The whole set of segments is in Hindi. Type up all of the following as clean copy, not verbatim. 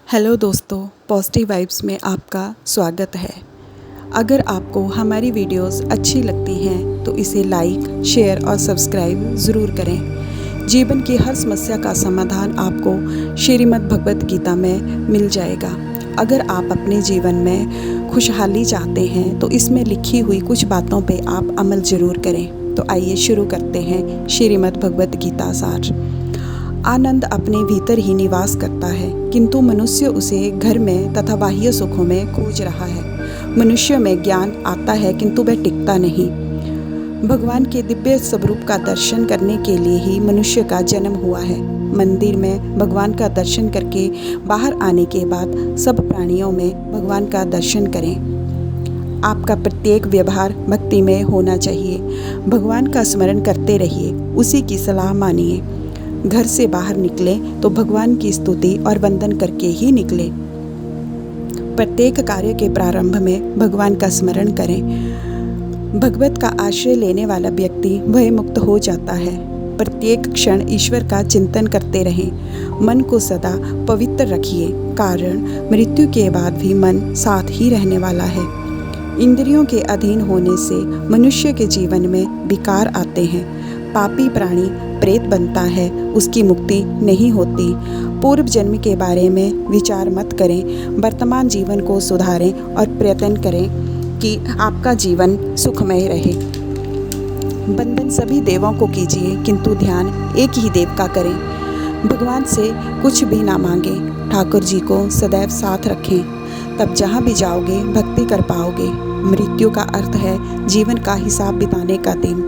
हेलो दोस्तों, पॉजिटिव वाइब्स में आपका स्वागत है। अगर आपको हमारी वीडियोस अच्छी लगती हैं तो इसे लाइक, शेयर और सब्सक्राइब ज़रूर करें। जीवन की हर समस्या का समाधान आपको श्रीमद् भगवत गीता में मिल जाएगा। अगर आप अपने जीवन में खुशहाली चाहते हैं तो इसमें लिखी हुई कुछ बातों पे आप अमल ज़रूर करें। तो आइए शुरू करते हैं श्रीमद् भगवत गीता सार। आनंद अपने भीतर ही निवास करता है, किंतु मनुष्य उसे घर में तथा बाह्य सुखों में खोज रहा है। मनुष्य में ज्ञान आता है किंतु वह टिकता नहीं। भगवान के दिव्य स्वरूप का दर्शन करने के लिए ही मनुष्य का जन्म हुआ है। मंदिर में भगवान का दर्शन करके बाहर आने के बाद सब प्राणियों में भगवान का दर्शन करें। आपका प्रत्येक व्यवहार भक्ति में होना चाहिए। भगवान का स्मरण करते रहिए, उसी की सलाह मानिए। घर से बाहर निकले तो भगवान की स्तुति और वंदन करके ही निकले। प्रत्येक कार्य के प्रारंभ में भगवान का स्मरण करें। भगवत का आश्रय लेने वाला व्यक्ति भय मुक्त हो जाता है। प्रत्येक क्षण ईश्वर का चिंतन करते रहें। मन को सदा पवित्र रखिए, कारण मृत्यु के बाद भी मन साथ ही रहने वाला है। इंद्रियों के अधीन होने से मनुष्य के जीवन में विकार आते हैं। पापी प्राणी प्रेत बनता है, उसकी मुक्ति नहीं होती। पूर्व जन्म के बारे में विचार मत करें, वर्तमान जीवन को सुधारें और प्रयत्न करें कि आपका जीवन सुखमय रहे। वंदन सभी देवों को कीजिए, किंतु ध्यान एक ही देव का करें। भगवान से कुछ भी ना मांगें, ठाकुर जी को सदैव साथ रखें, तब जहाँ भी जाओगे भक्ति कर पाओगे। मृत्यु का अर्थ है जीवन का हिसाब बिताने का दिन।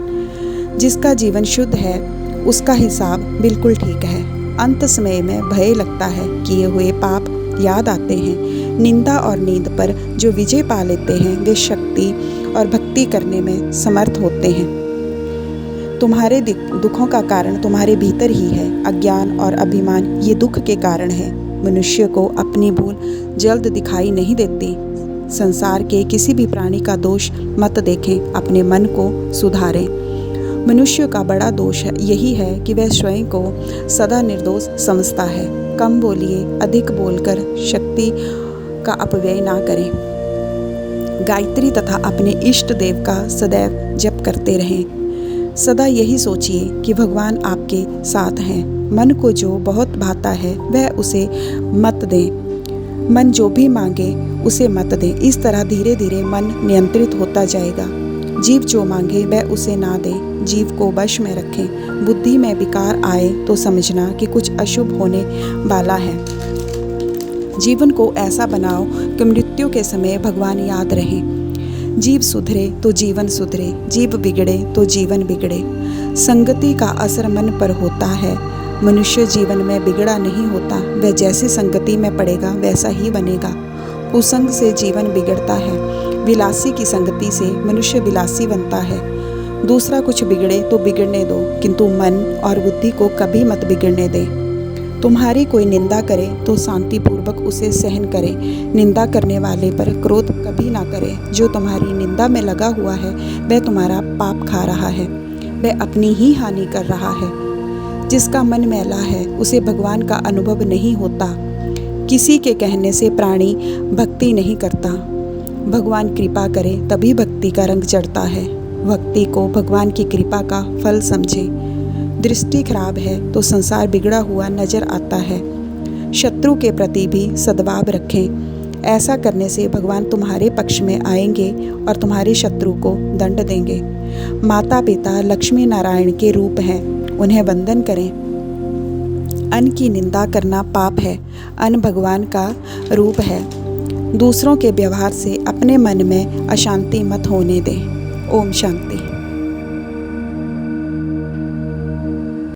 जिसका जीवन शुद्ध है उसका हिसाब बिल्कुल ठीक है। अंत समय में भय लगता है, किए हुए पाप याद आते हैं। निंदा और नींद पर जो विजय पा लेते हैं वे शक्ति और भक्ति करने में समर्थ होते हैं। तुम्हारे दुखों का कारण तुम्हारे भीतर ही है। अज्ञान और अभिमान ये दुख के कारण है। मनुष्य को अपनी भूल जल्द दिखाई नहीं देती। संसार के किसी भी प्राणी का दोष मत देखें, अपने मन को सुधारें। मनुष्य का बड़ा दोष यही है कि वह स्वयं को सदा निर्दोष समझता है। कम बोलिए, अधिक बोलकर शक्ति का अपव्यय ना करें। गायत्री तथा अपने इष्ट देव का सदैव जप करते रहें। सदा यही सोचिए कि भगवान आपके साथ हैं। मन को जो बहुत भाता है वह उसे मत दें। मन जो भी मांगे उसे मत दें। इस तरह धीरे धीरे मन नियंत्रित होता जाएगा। जीव जो मांगे वह उसे ना दे। जीव को वश में रखें। बुद्धि में विकार आए तो समझना कि कुछ अशुभ होने वाला है। जीवन को ऐसा बनाओ कि मृत्यु के समय भगवान याद रहे। जीव सुधरे तो जीवन सुधरे, जीव बिगड़े तो जीवन बिगड़े। संगति का असर मन पर होता है। मनुष्य जीवन में बिगड़ा नहीं होता, वह जैसी संगति में पड़ेगा वैसा ही बनेगा। कुसंग से जीवन बिगड़ता है। विलासी की संगति से मनुष्य विलासी बनता है। दूसरा कुछ बिगड़े तो बिगड़ने दो, किंतु मन और बुद्धि को कभी मत बिगड़ने दे। तुम्हारी कोई निंदा करे तो शांतिपूर्वक उसे सहन करें। निंदा करने वाले पर क्रोध कभी ना करें। जो तुम्हारी निंदा में लगा हुआ है वह तुम्हारा पाप खा रहा है, वह अपनी ही हानि कर रहा है। जिसका मन मैला है उसे भगवान का अनुभव नहीं होता। किसी के कहने से प्राणी भक्ति नहीं करता। भगवान कृपा करे तभी भक्ति का रंग चढ़ता है। भक्ति को भगवान की कृपा का फल समझे। दृष्टि खराब है तो संसार बिगड़ा हुआ नजर आता है। शत्रु के प्रति भी सद्भाव रखें। ऐसा करने से भगवान तुम्हारे पक्ष में आएंगे और तुम्हारे शत्रु को दंड देंगे। माता पिता लक्ष्मी नारायण के रूप हैं, उन्हें वंदन करें। अन्न की निंदा करना पाप है। अन्न भगवान का रूप है। दूसरों के व्यवहार से अपने मन में अशांति मत होने दें। ओम शांति।